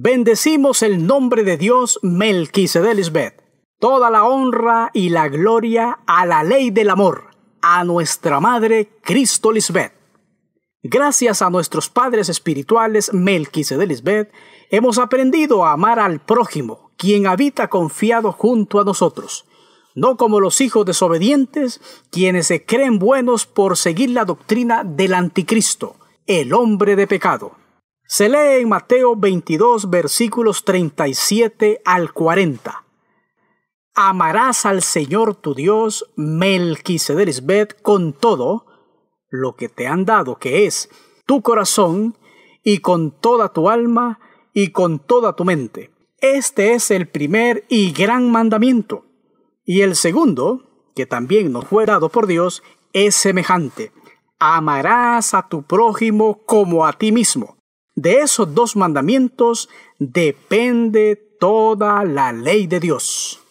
Bendecimos el nombre de Dios Melquisedec. Toda la honra y la gloria a la ley del amor, a nuestra Madre Cristo Lisbeth. Gracias a nuestros padres espirituales Melquisedec, hemos aprendido a amar al prójimo, quien habita confiado junto a nosotros, no como los hijos desobedientes, quienes se creen buenos por seguir la doctrina del anticristo, el hombre de pecado. Se lee en Mateo 22, versículos 37 al 40. Amarás al Señor tu Dios, Melquisedec, con todo lo que te han dado, que es tu corazón, y con toda tu alma, y con toda tu mente. Este es el primer y gran mandamiento. Y el segundo, que también nos fue dado por Dios, es semejante. Amarás a tu prójimo como a ti mismo. De esos dos mandamientos depende toda la ley de Dios.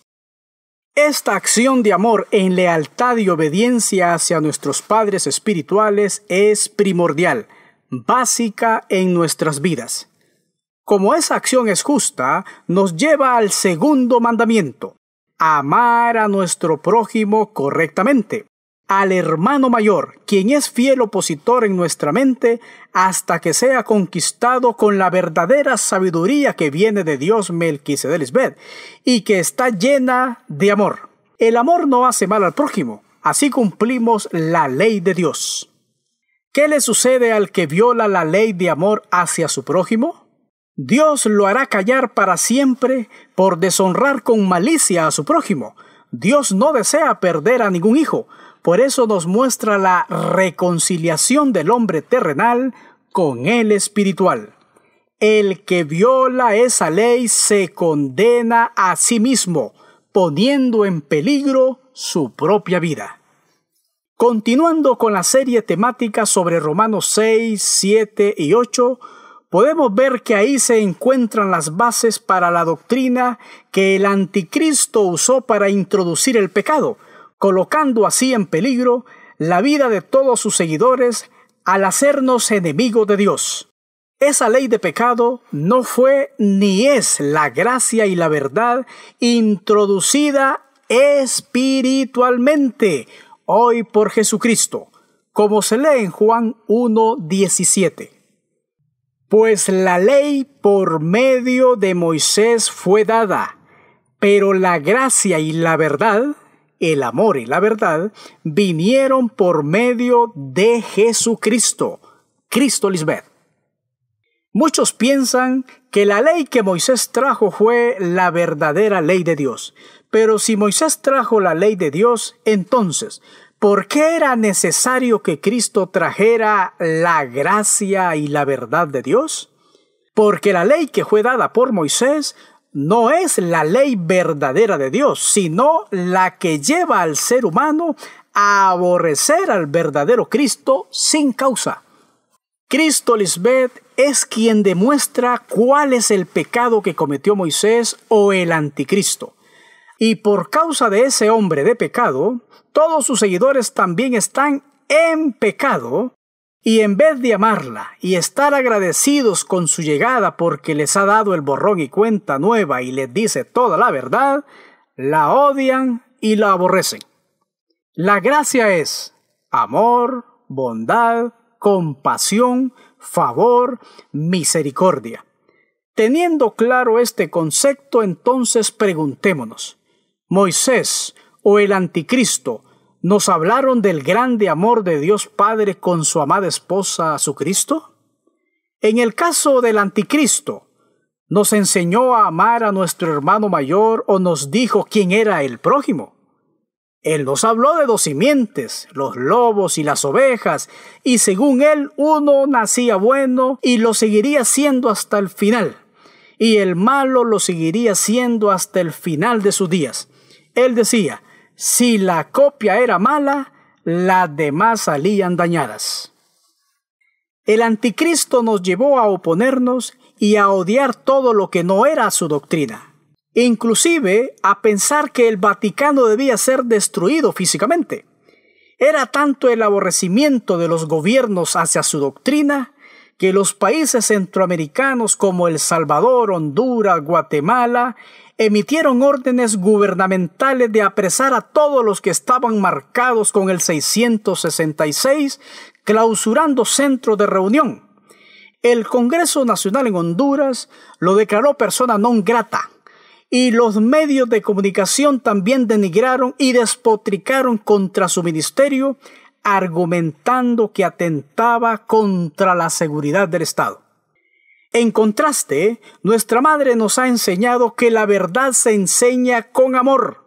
Esta acción de amor en lealtad y obediencia hacia nuestros padres espirituales es primordial, básica en nuestras vidas. Como esa acción es justa, nos lleva al segundo mandamiento, amar a nuestro prójimo correctamente, al hermano mayor, quien es fiel opositor en nuestra mente hasta que sea conquistado con la verdadera sabiduría que viene de Dios Melquisedec y que está llena de amor. El amor no hace mal al prójimo, así cumplimos la ley de Dios. ¿Qué le sucede al que viola la ley de amor hacia su prójimo? Dios lo hará callar para siempre por deshonrar con malicia a su prójimo. Dios no desea perder a ningún hijo. Por eso nos muestra la reconciliación del hombre terrenal con el espiritual. El que viola esa ley se condena a sí mismo, poniendo en peligro su propia vida. Continuando con la serie temática sobre Romanos 6, 7 y 8, podemos ver que ahí se encuentran las bases para la doctrina que el anticristo usó para introducir el pecado, colocando así en peligro la vida de todos sus seguidores al hacernos enemigos de Dios. Esa ley de pecado no fue ni es la gracia y la verdad introducida espiritualmente hoy por Jesucristo, como se lee en Juan 1:17. Pues la ley por medio de Moisés fue dada, pero la gracia y la verdad, el amor y la verdad, vinieron por medio de Jesucristo, Cristo Lisbeth. Muchos piensan que la ley que Moisés trajo fue la verdadera ley de Dios. Pero si Moisés trajo la ley de Dios, entonces, ¿por qué era necesario que Cristo trajera la gracia y la verdad de Dios? Porque la ley que fue dada por Moisés no es la ley verdadera de Dios, sino la que lleva al ser humano a aborrecer al verdadero Cristo sin causa. Cristo Lisbeth es quien demuestra cuál es el pecado que cometió Moisés o el anticristo. Y por causa de ese hombre de pecado, todos sus seguidores también están en pecado, y en vez de amarla y estar agradecidos con su llegada porque les ha dado el borrón y cuenta nueva y les dice toda la verdad, la odian y la aborrecen. La gracia es amor, bondad, compasión, favor, misericordia. Teniendo claro este concepto, entonces preguntémonos, ¿Moisés o el anticristo nos hablaron del grande amor de Dios Padre con su amada esposa, su Cristo? En el caso del anticristo, ¿nos enseñó a amar a nuestro hermano mayor o nos dijo quién era el prójimo? Él nos habló de dos simientes, los lobos y las ovejas, y según él, uno nacía bueno y lo seguiría siendo hasta el final, y el malo lo seguiría siendo hasta el final de sus días. Él decía, si la copia era mala, las demás salían dañadas. El anticristo nos llevó a oponernos y a odiar todo lo que no era su doctrina, inclusive a pensar que el Vaticano debía ser destruido físicamente. Era tanto el aborrecimiento de los gobiernos hacia su doctrina que los países centroamericanos como El Salvador, Honduras, Guatemala, emitieron órdenes gubernamentales de apresar a todos los que estaban marcados con el 666, clausurando centros de reunión. El Congreso Nacional en Honduras lo declaró persona non grata, y los medios de comunicación también denigraron y despotricaron contra su ministerio, argumentando que atentaba contra la seguridad del Estado. En contraste, nuestra madre nos ha enseñado que la verdad se enseña con amor,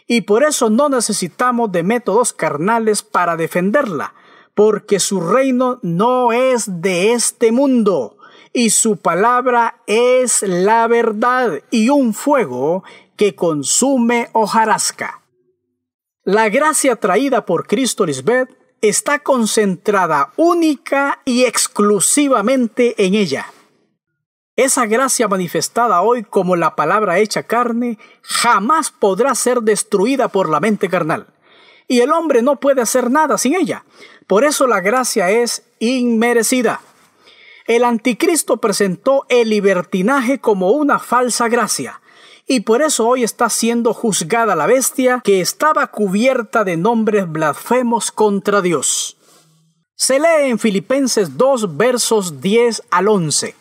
y por eso no necesitamos de métodos carnales para defenderla, porque su reino no es de este mundo, y su palabra es la verdad y un fuego que consume hojarasca. La gracia traída por Cristo Lisbeth está concentrada única y exclusivamente en ella. Esa gracia manifestada hoy como la palabra hecha carne jamás podrá ser destruida por la mente carnal, y el hombre no puede hacer nada sin ella. Por eso la gracia es inmerecida. El anticristo presentó el libertinaje como una falsa gracia, y por eso hoy está siendo juzgada la bestia que estaba cubierta de nombres blasfemos contra Dios. Se lee en Filipenses 2, versos 10 al 11.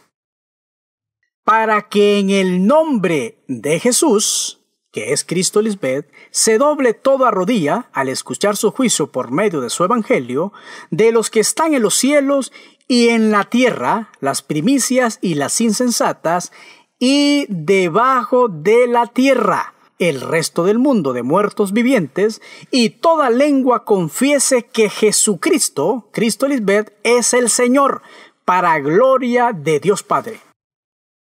Para que en el nombre de Jesús, que es Cristo Lisbeth, se doble toda rodilla al escuchar su juicio por medio de su evangelio, de los que están en los cielos y en la tierra, las primicias y las insensatas, y debajo de la tierra, el resto del mundo de muertos vivientes, y toda lengua confiese que Jesucristo, Cristo Lisbeth, es el Señor, para gloria de Dios Padre.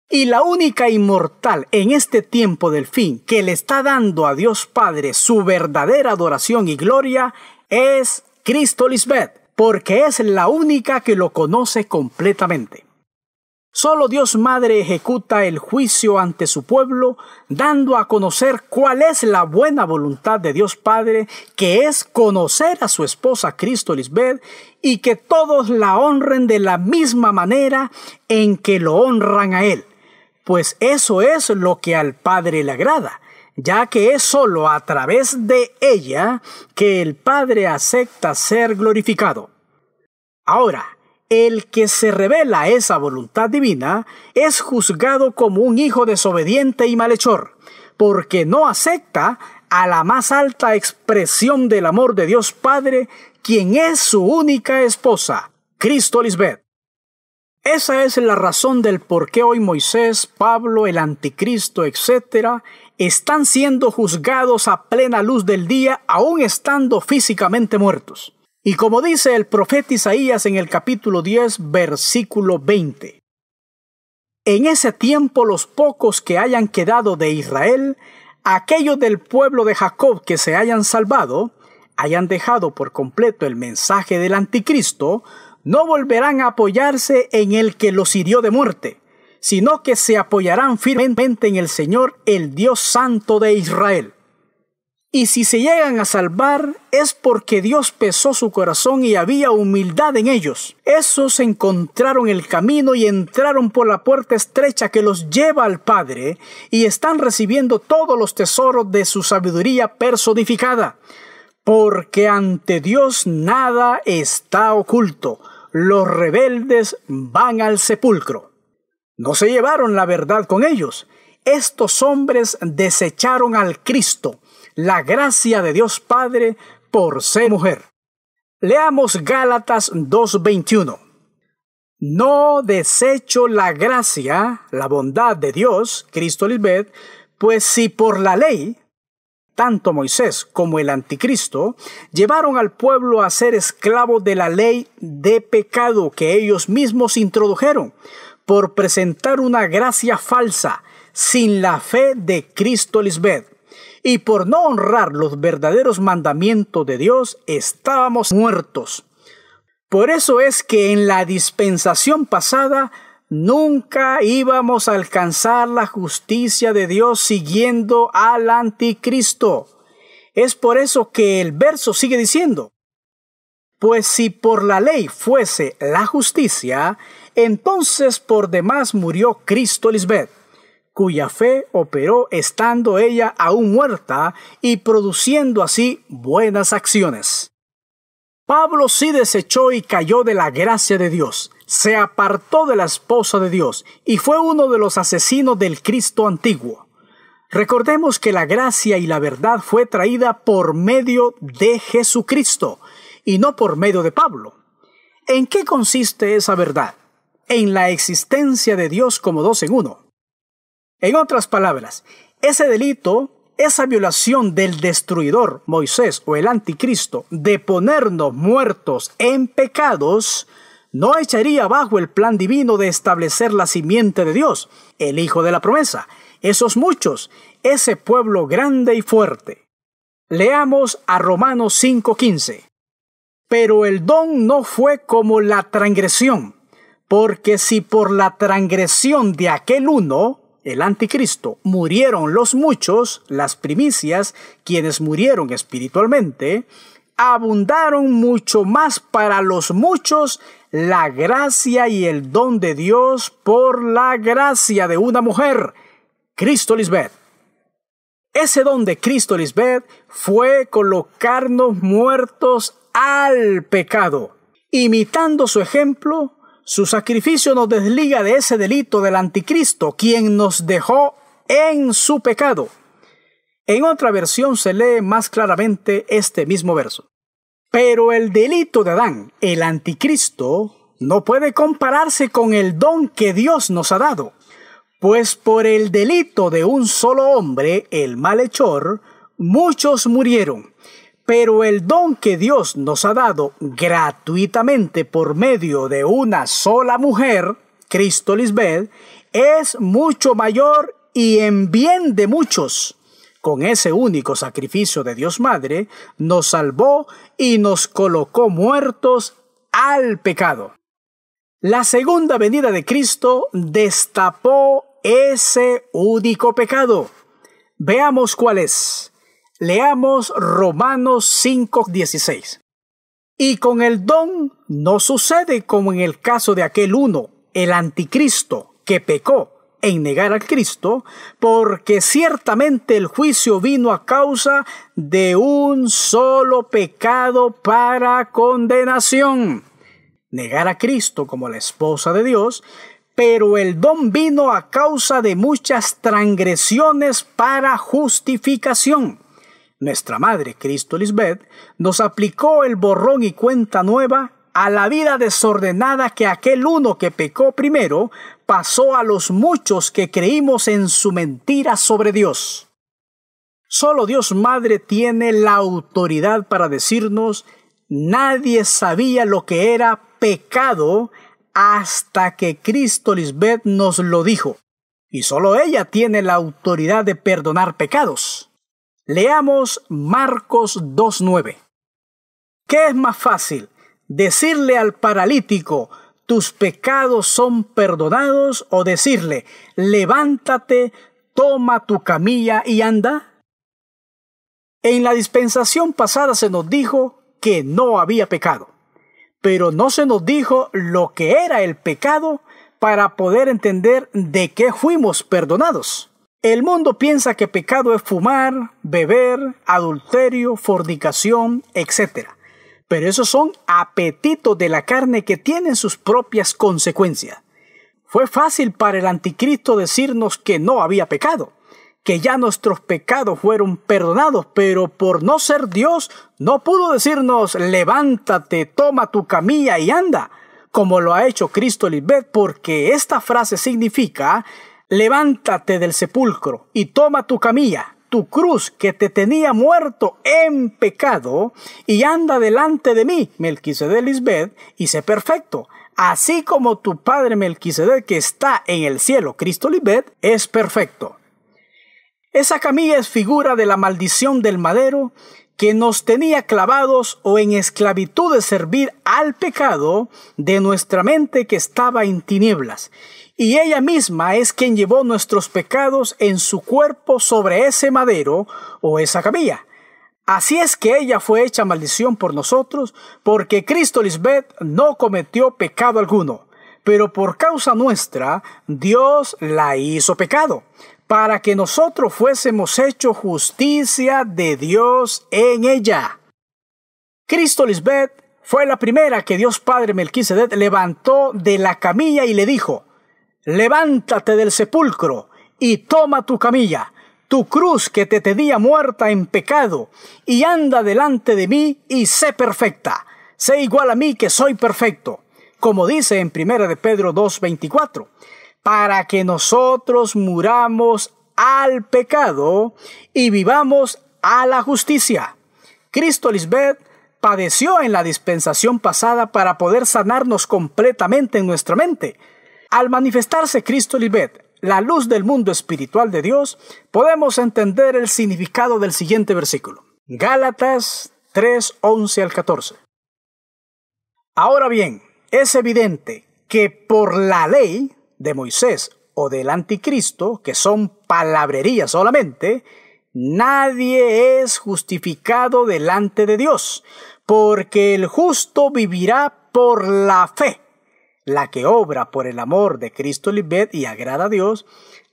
Y la única inmortal en este tiempo del fin que le está dando a Dios Padre su verdadera adoración y gloria es Cristo Lisbeth, porque es la única que lo conoce completamente. Solo Dios Madre ejecuta el juicio ante su pueblo, dando a conocer cuál es la buena voluntad de Dios Padre, que es conocer a su esposa Cristo Lisbeth, y que todos la honren de la misma manera en que lo honran a Él. Pues eso es lo que al Padre le agrada, ya que es solo a través de ella que el Padre acepta ser glorificado. Ahora, el que se revela a esa voluntad divina es juzgado como un hijo desobediente y malhechor, porque no acepta a la más alta expresión del amor de Dios Padre, quien es su única esposa, Cristo Lisbeth. Esa es la razón del por qué hoy Moisés, Pablo, el anticristo, etc., están siendo juzgados a plena luz del día, aún estando físicamente muertos. Y como dice el profeta Isaías en el capítulo 10, versículo 20. En ese tiempo los pocos que hayan quedado de Israel, aquellos del pueblo de Jacob que se hayan salvado, hayan dejado por completo el mensaje del anticristo, no volverán a apoyarse en el que los hirió de muerte, sino que se apoyarán firmemente en el Señor, el Dios Santo de Israel. Y si se llegan a salvar, es porque Dios pesó su corazón y había humildad en ellos. Esos encontraron el camino y entraron por la puerta estrecha que los lleva al Padre, y están recibiendo todos los tesoros de su sabiduría personificada. Porque ante Dios nada está oculto. Los rebeldes van al sepulcro. No se llevaron la verdad con ellos. Estos hombres desecharon al Cristo, la gracia de Dios Padre, por ser mujer. Leamos Gálatas 2:21. No desecho la gracia, la bondad de Dios, Cristo Lisbeth, pues si por la ley, tanto Moisés como el anticristo llevaron al pueblo a ser esclavos de la ley de pecado que ellos mismos introdujeron, por presentar una gracia falsa, sin la fe de Cristo Lisbeth. Y por no honrar los verdaderos mandamientos de Dios, estábamos muertos. Por eso es que en la dispensación pasada nunca íbamos a alcanzar la justicia de Dios siguiendo al anticristo. Es por eso que el verso sigue diciendo: pues si por la ley fuese la justicia, Entonces por demás murió Cristo Lisbeth, cuya fe operó estando ella aún muerta y produciendo así buenas acciones. Pablo sí desechó y cayó de la gracia de Dios, se apartó de la esposa de Dios y fue uno de los asesinos del Cristo antiguo. Recordemos que la gracia y la verdad fue traída por medio de Jesucristo y no por medio de Pablo. ¿En qué consiste esa verdad? En la existencia de Dios como dos en uno. En otras palabras, ese delito, esa violación del destruidor, Moisés o el anticristo, de ponernos muertos en pecados, no echaría abajo el plan divino de establecer la simiente de Dios, el Hijo de la promesa, esos muchos, ese pueblo grande y fuerte. Leamos a Romanos 5:15. Pero el don no fue como la transgresión, porque si por la transgresión de aquel uno, el anticristo, murieron los muchos, las primicias, quienes murieron espiritualmente, abundaron mucho más para los muchos la gracia y el don de Dios por la gracia de una mujer, Cristo Lisbeth. Ese don de Cristo Lisbeth fue colocarnos muertos al pecado. Imitando su ejemplo, su sacrificio nos desliga de ese delito del anticristo, quien nos dejó en su pecado. En otra versión se lee más claramente este mismo verso. Pero el delito de Adán, el anticristo, no puede compararse con el don que Dios nos ha dado. Pues por el delito de un solo hombre, el malhechor, muchos murieron. Pero el don que Dios nos ha dado gratuitamente por medio de una sola mujer, Cristo Lisbeth, es mucho mayor y en bien de muchos. Con ese único sacrificio de Dios Madre, nos salvó y nos colocó muertos al pecado. La segunda venida de Cristo destapó ese único pecado. Veamos cuál es. Leamos Romanos 5:16. Y con el don no sucede como en el caso de aquel uno, el anticristo, que pecó en negar al Cristo, porque ciertamente el juicio vino a causa de un solo pecado para condenación, negar a Cristo como la esposa de Dios, pero el don vino a causa de muchas transgresiones para justificación. Nuestra madre, Cristo Lisbeth, nos aplicó el borrón y cuenta nueva a la vida desordenada que aquel uno que pecó primero pasó a los muchos que creímos en su mentira sobre Dios. Solo Dios Madre tiene la autoridad para decirnos: nadie sabía lo que era pecado hasta que Cristo Lisbeth nos lo dijo. Y solo ella tiene la autoridad de perdonar pecados. Leamos Marcos 2:9. ¿Qué es más fácil? ¿Decirle al paralítico, tus pecados son perdonados, o decirle, levántate, toma tu camilla y anda? En la dispensación pasada se nos dijo que no había pecado, pero no se nos dijo lo que era el pecado para poder entender de qué fuimos perdonados. El mundo piensa que pecado es fumar, beber, adulterio, fornicación, etc. Pero esos son apetitos de la carne que tienen sus propias consecuencias. Fue fácil para el anticristo decirnos que no había pecado, que ya nuestros pecados fueron perdonados, pero por no ser Dios no pudo decirnos levántate, toma tu camilla y anda, como lo ha hecho Cristo Lisbeth, porque esta frase significa levántate del sepulcro y toma tu camilla, tu cruz que te tenía muerto en pecado, y anda delante de mí, Melquisedec Lisbeth, y sé perfecto, así como tu padre Melquisedec que está en el cielo, Cristo Lisbeth, es perfecto. Esa camilla es figura de la maldición del madero que nos tenía clavados o en esclavitud de servir al pecado de nuestra mente que estaba en tinieblas. Y ella misma es quien llevó nuestros pecados en su cuerpo sobre ese madero o esa camilla. Así es que ella fue hecha maldición por nosotros, porque Cristo Lisbeth no cometió pecado alguno, pero por causa nuestra Dios la hizo pecado, para que nosotros fuésemos hechos justicia de Dios en ella. Cristo Lisbeth fue la primera que Dios Padre Melquisedec levantó de la camilla y le dijo: levántate del sepulcro y toma tu camilla, tu cruz que te tenía muerta en pecado, y anda delante de mí y sé perfecta, sé igual a mí que soy perfecto, como dice en 1 de Pedro 2:24, para que nosotros muramos al pecado y vivamos a la justicia. Cristo Lisbeth padeció en la dispensación pasada para poder sanarnos completamente en nuestra mente. Al manifestarse Cristo Lisbeth, la luz del mundo espiritual de Dios, podemos entender el significado del siguiente versículo. Gálatas 3:11 al 14. Ahora bien, es evidente que por la ley de Moisés o del anticristo, que son palabrerías solamente, nadie es justificado delante de Dios, porque el justo vivirá por la fe, la que obra por el amor de Cristo Lisbeth y agrada a Dios.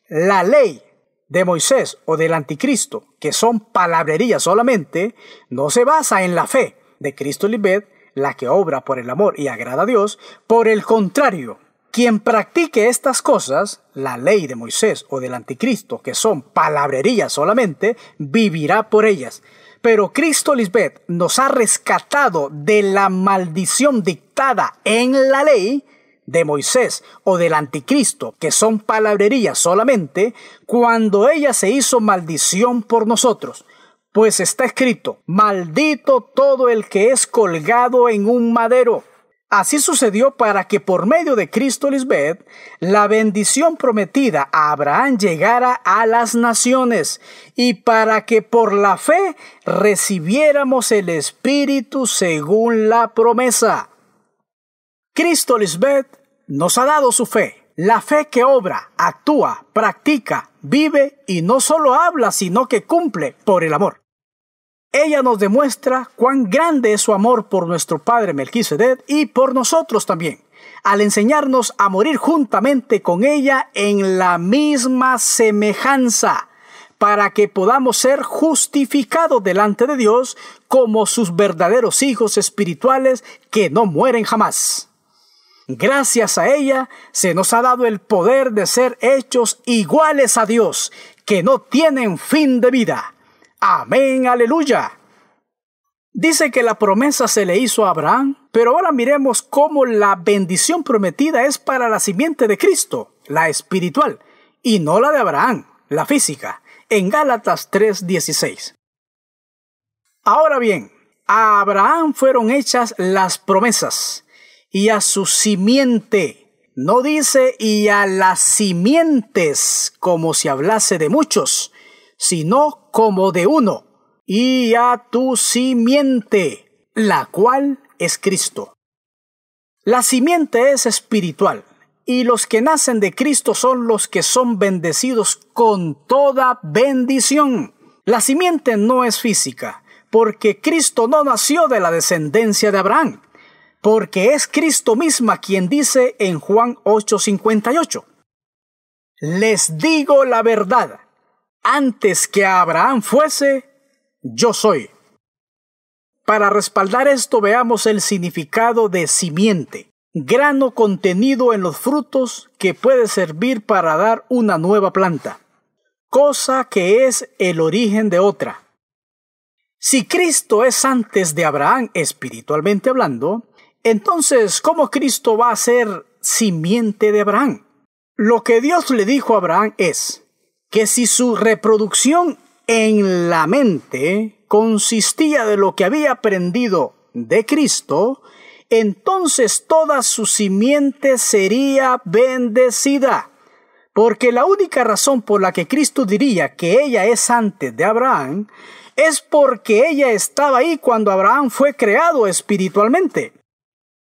La ley de Moisés o del anticristo, que son palabrerías solamente, no se basa en la fe de Cristo Lisbeth, la que obra por el amor y agrada a Dios. Por el contrario, quien practique estas cosas, la ley de Moisés o del anticristo, que son palabrerías solamente, vivirá por ellas. Pero Cristo Lisbeth nos ha rescatado de la maldición dictada en la ley de Moisés o del anticristo, que son palabrerías solamente, cuando ella se hizo maldición por nosotros. Pues está escrito: maldito todo el que es colgado en un madero. Así sucedió para que por medio de Cristo Lisbeth, la bendición prometida a Abraham llegara a las naciones, y para que por la fe recibiéramos el Espíritu según la promesa. Cristo Lisbeth nos ha dado su fe, la fe que obra, actúa, practica, vive y no solo habla, sino que cumple por el amor. Ella nos demuestra cuán grande es su amor por nuestro Padre Melquisedec y por nosotros también, al enseñarnos a morir juntamente con ella en la misma semejanza, para que podamos ser justificados delante de Dios como sus verdaderos hijos espirituales que no mueren jamás. Gracias a ella se nos ha dado el poder de ser hechos iguales a Dios, que no tienen fin de vida. Amén, aleluya. Dice que la promesa se le hizo a Abraham, pero ahora miremos cómo la bendición prometida es para la simiente de Cristo, la espiritual, y no la de Abraham, la física, en Gálatas 3:16. Ahora bien, a Abraham fueron hechas las promesas, y a su simiente. No dice y a las simientes como si hablase de muchos, sino como de uno, y a tu simiente, la cual es Cristo. La simiente es espiritual, y los que nacen de Cristo son los que son bendecidos con toda bendición. La simiente no es física, porque Cristo no nació de la descendencia de Abraham, porque es Cristo misma quien dice en Juan 8:58, les digo la verdad, antes que Abraham fuese, yo soy. Para respaldar esto, veamos el significado de simiente, grano contenido en los frutos que puede servir para dar una nueva planta, cosa que es el origen de otra. Si Cristo es antes de Abraham espiritualmente hablando, entonces, ¿cómo Cristo va a ser simiente de Abraham? Lo que Dios le dijo a Abraham es que si su reproducción en la mente consistía de lo que había aprendido de Cristo, entonces toda su simiente sería bendecida. Porque la única razón por la que Cristo diría que ella es antes de Abraham es porque ella estaba ahí cuando Abraham fue creado espiritualmente.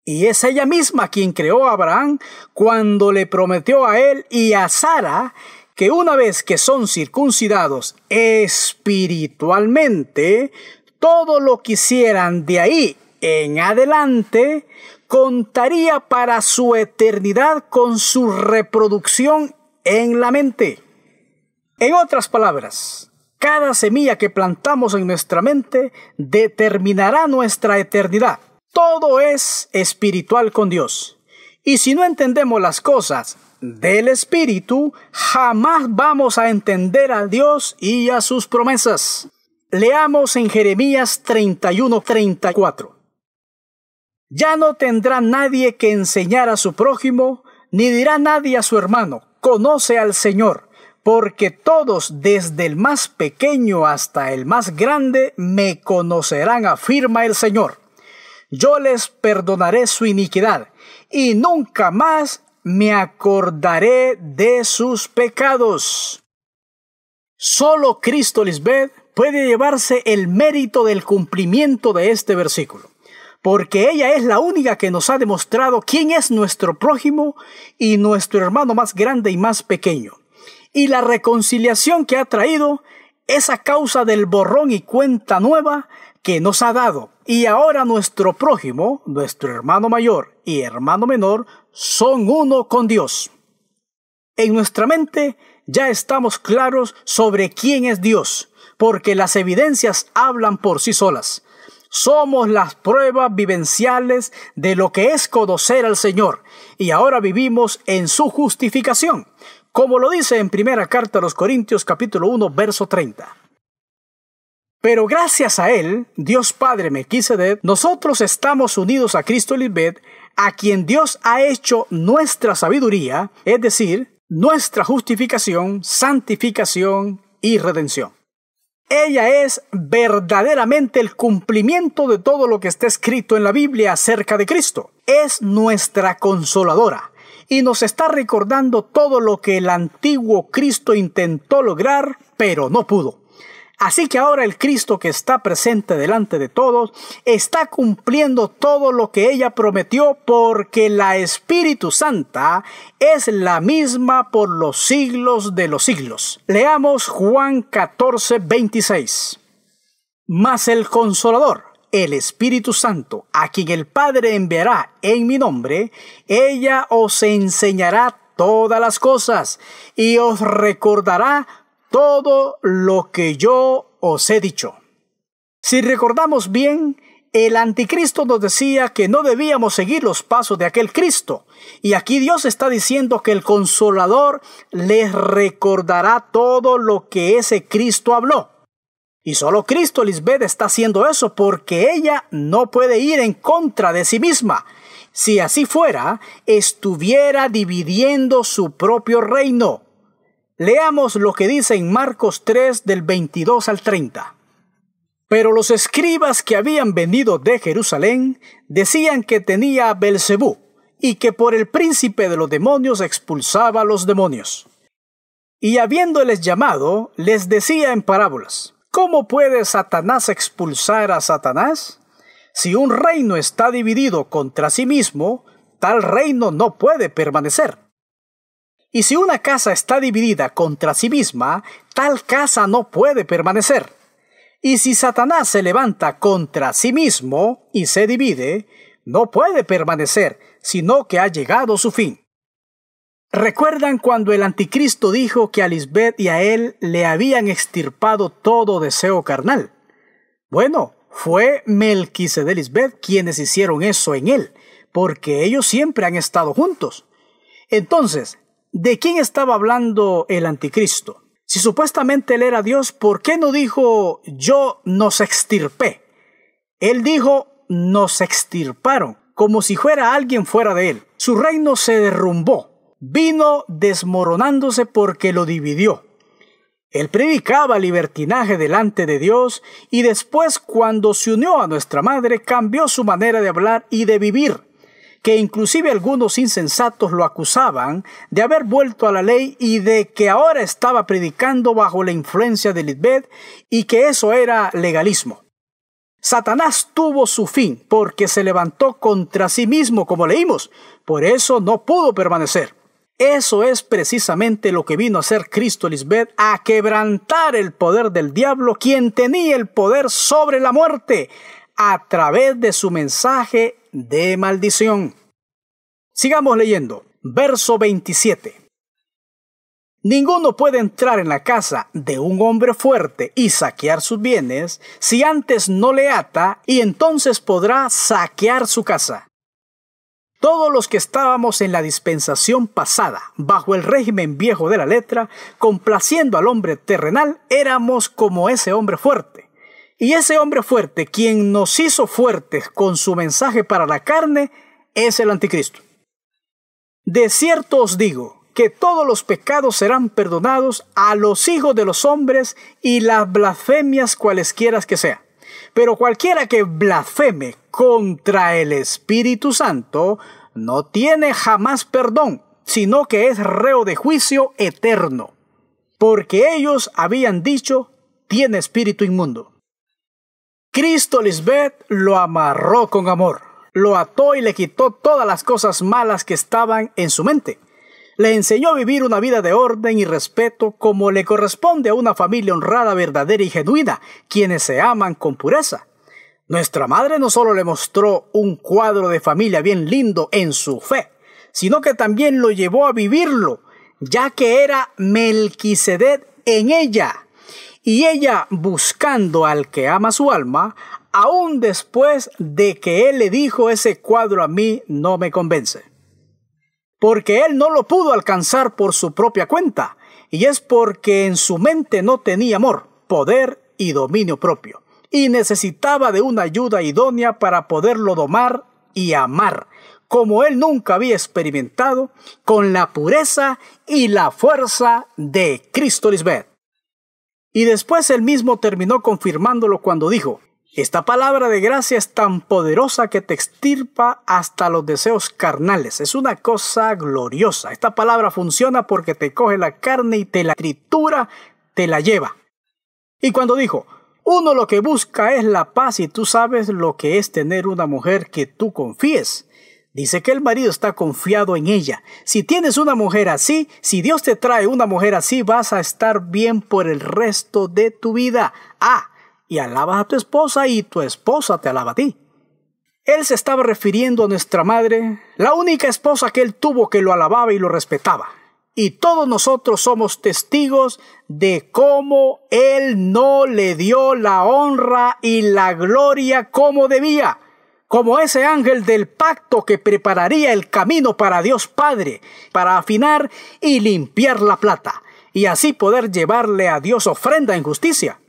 Y es ella misma quien creó a Abraham cuando le prometió a él y a Sara que una vez que son circuncidados espiritualmente, todo lo que hicieran de ahí en adelante contaría para su eternidad con su reproducción en la mente. En otras palabras, cada semilla que plantamos en nuestra mente determinará nuestra eternidad. Todo es espiritual con Dios. Y si no entendemos las cosas del Espíritu, jamás vamos a entender a Dios y a sus promesas. Leamos en Jeremías 31:34. Ya no tendrá nadie que enseñar a su prójimo, ni dirá nadie a su hermano, conoce al Señor, porque todos, desde el más pequeño hasta el más grande, me conocerán, afirma el Señor. Yo les perdonaré su iniquidad, y nunca más me acordaré de sus pecados. Solo Cristo Lisbeth puede llevarse el mérito del cumplimiento de este versículo, porque ella es la única que nos ha demostrado quién es nuestro prójimo y nuestro hermano más grande y más pequeño. Y la reconciliación que ha traído es a causa del borrón y cuenta nueva que nos ha dado. Y ahora nuestro prójimo, nuestro hermano mayor y hermano menor, son uno con Dios. En nuestra mente ya estamos claros sobre quién es Dios, porque las evidencias hablan por sí solas. Somos las pruebas vivenciales de lo que es conocer al Señor, y ahora vivimos en su justificación, como lo dice en primera carta a los Corintios capítulo 1, verso 30. Pero gracias a Él, Dios Padre Melquisedec, nosotros estamos unidos a Cristo Lisbeth, a quien Dios ha hecho nuestra sabiduría, es decir, nuestra justificación, santificación y redención. Ella es verdaderamente el cumplimiento de todo lo que está escrito en la Biblia acerca de Cristo. Es nuestra consoladora y nos está recordando todo lo que el antiguo Cristo intentó lograr, pero no pudo. Así que ahora el Cristo que está presente delante de todos está cumpliendo todo lo que ella prometió, porque la Espíritu Santa es la misma por los siglos de los siglos. Leamos Juan 14:26. Mas el Consolador, el Espíritu Santo, a quien el Padre enviará en mi nombre, ella os enseñará todas las cosas y os recordará todo lo que yo os he dicho. Si recordamos bien, el anticristo nos decía que no debíamos seguir los pasos de aquel Cristo. Y aquí Dios está diciendo que el Consolador les recordará todo lo que ese Cristo habló. Y solo Cristo Lisbeth está haciendo eso porque ella no puede ir en contra de sí misma. Si así fuera, estuviera dividiendo su propio reino. Leamos lo que dice en Marcos 3 del 22 al 30. Pero los escribas que habían venido de Jerusalén decían que tenía a Belcebú y que por el príncipe de los demonios expulsaba a los demonios. Y habiéndoles llamado, les decía en parábolas: ¿Cómo puede Satanás expulsar a Satanás? Si un reino está dividido contra sí mismo, tal reino no puede permanecer. Y si una casa está dividida contra sí misma, tal casa no puede permanecer. Y si Satanás se levanta contra sí mismo y se divide, no puede permanecer, sino que ha llegado su fin. ¿Recuerdan cuando el anticristo dijo que a Lisbeth y a él le habían extirpado todo deseo carnal? Bueno, fue Melquisedec Lisbeth quienes hicieron eso en él, porque ellos siempre han estado juntos. Entonces, ¿de quién estaba hablando el anticristo? Si supuestamente él era Dios, ¿por qué no dijo yo nos extirpé? Él dijo nos extirparon, como si fuera alguien fuera de él. Su reino se derrumbó, vino desmoronándose porque lo dividió. Él predicaba libertinaje delante de Dios y después, cuando se unió a nuestra madre, cambió su manera de hablar y de vivir, que inclusive algunos insensatos lo acusaban de haber vuelto a la ley y de que ahora estaba predicando bajo la influencia de Lisbeth y que eso era legalismo. Satanás tuvo su fin porque se levantó contra sí mismo, como leímos, por eso no pudo permanecer. Eso es precisamente lo que vino a hacer Cristo Lisbeth, a quebrantar el poder del diablo, quien tenía el poder sobre la muerte, a través de su mensaje de maldición. Sigamos leyendo. Verso 27. Ninguno puede entrar en la casa de un hombre fuerte y saquear sus bienes si antes no le ata, y entonces podrá saquear su casa. Todos los que estábamos en la dispensación pasada, bajo el régimen viejo de la letra, complaciendo al hombre terrenal, éramos como ese hombre fuerte. Y ese hombre fuerte, quien nos hizo fuertes con su mensaje para la carne, es el anticristo. De cierto os digo que todos los pecados serán perdonados a los hijos de los hombres y las blasfemias cualesquiera que sean. Pero cualquiera que blasfeme contra el Espíritu Santo no tiene jamás perdón, sino que es reo de juicio eterno. Porque ellos habían dicho, tiene espíritu inmundo. Cristo Lisbeth lo amarró con amor, lo ató y le quitó todas las cosas malas que estaban en su mente. Le enseñó a vivir una vida de orden y respeto como le corresponde a una familia honrada, verdadera y genuina, quienes se aman con pureza. Nuestra madre no solo le mostró un cuadro de familia bien lindo en su fe, sino que también lo llevó a vivirlo, ya que era Melquisedec en ella. Y ella, buscando al que ama su alma, aún después de que él le dijo, ese cuadro a mí no me convence. Porque él no lo pudo alcanzar por su propia cuenta, y es porque en su mente no tenía amor, poder y dominio propio, y necesitaba de una ayuda idónea para poderlo domar y amar, como él nunca había experimentado, con la pureza y la fuerza de Cristo Lisbeth. Y después él mismo terminó confirmándolo cuando dijo, esta palabra de gracia es tan poderosa que te extirpa hasta los deseos carnales. Es una cosa gloriosa. Esta palabra funciona porque te coge la carne y te la tritura, te la lleva. Y cuando dijo, uno lo que busca es la paz y tú sabes lo que es tener una mujer que tú confíes. Dice que el marido está confiado en ella. Si tienes una mujer así, si Dios te trae una mujer así, vas a estar bien por el resto de tu vida. Y alabas a tu esposa y tu esposa te alaba a ti. Él se estaba refiriendo a nuestra madre, la única esposa que él tuvo que lo alababa y lo respetaba. Y todos nosotros somos testigos de cómo él no le dio la honra y la gloria como debía, como ese ángel del pacto que prepararía el camino para Dios Padre, para afinar y limpiar la plata, y así poder llevarle a Dios ofrenda en justicia.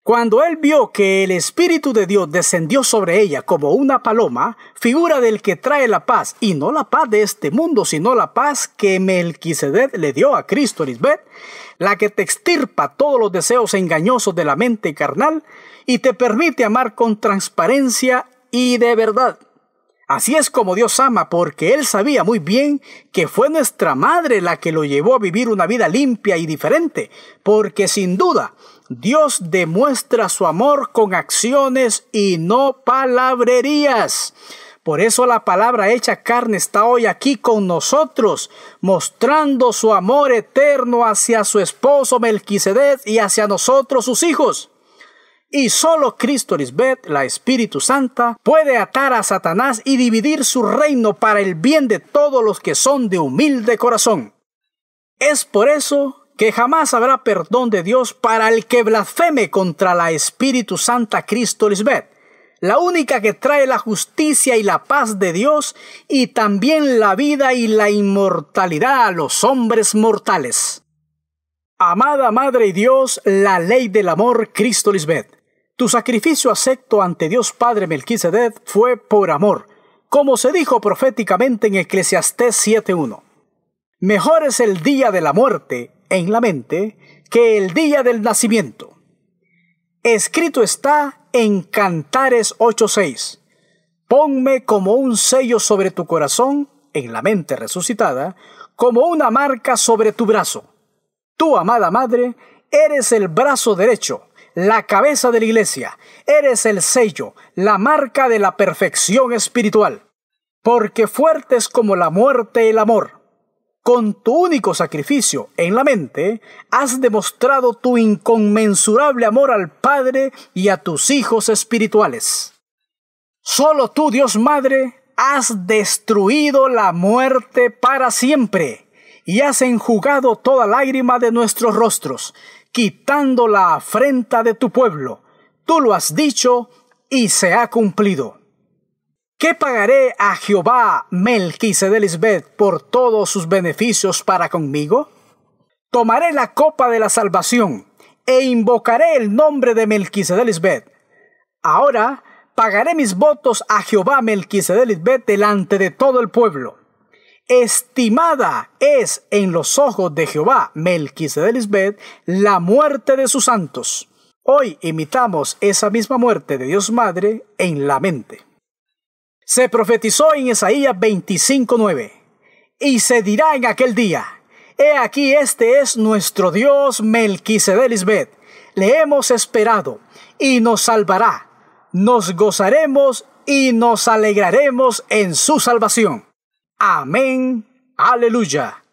Cuando él vio que el Espíritu de Dios descendió sobre ella como una paloma, figura del que trae la paz, y no la paz de este mundo, sino la paz que Melquisedec le dio a Cristo Lisbeth, la que te extirpa todos los deseos engañosos de la mente carnal y te permite amar con transparencia y de verdad. Así es como Dios ama, porque Él sabía muy bien que fue nuestra madre la que lo llevó a vivir una vida limpia y diferente, porque sin duda Dios demuestra su amor con acciones y no palabrerías. Por eso la palabra hecha carne está hoy aquí con nosotros, mostrando su amor eterno hacia su esposo Melquisedec y hacia nosotros sus hijos. Y solo Cristo Lisbeth, la Espíritu Santa, puede atar a Satanás y dividir su reino para el bien de todos los que son de humilde corazón. Es por eso que jamás habrá perdón de Dios para el que blasfeme contra la Espíritu Santa Cristo Lisbeth, la única que trae la justicia y la paz de Dios y también la vida y la inmortalidad a los hombres mortales. Amada Madre y Dios, la ley del amor Cristo Lisbeth. Tu sacrificio acepto ante Dios Padre Melquisedec fue por amor, como se dijo proféticamente en Eclesiastés 7:1. Mejor es el día de la muerte en la mente que el día del nacimiento. Escrito está en Cantares 8:6. Ponme como un sello sobre tu corazón, en la mente resucitada, como una marca sobre tu brazo. Tú, amada Madre, eres el brazo derecho, la cabeza de la iglesia, eres el sello, la marca de la perfección espiritual. Porque fuerte es como la muerte el amor. Con tu único sacrificio en la mente, has demostrado tu inconmensurable amor al Padre y a tus hijos espirituales. Solo tú, Dios Madre, has destruido la muerte para siempre y has enjugado toda lágrima de nuestros rostros, quitando la afrenta de tu pueblo. Tú lo has dicho y se ha cumplido. ¿Qué pagaré a Jehová Melquisedec por todos sus beneficios para conmigo? Tomaré la copa de la salvación e invocaré el nombre de Melquisedec. Ahora pagaré mis votos a Jehová Melquisedec delante de todo el pueblo. Estimada es en los ojos de Jehová Melquisedec la muerte de sus santos. Hoy imitamos esa misma muerte de Dios Madre en la mente. Se profetizó en Isaías 25:9, y se dirá en aquel día: He aquí, este es nuestro Dios Melquisedec, le hemos esperado y nos salvará. Nos gozaremos y nos alegraremos en su salvación. Amén. Aleluya.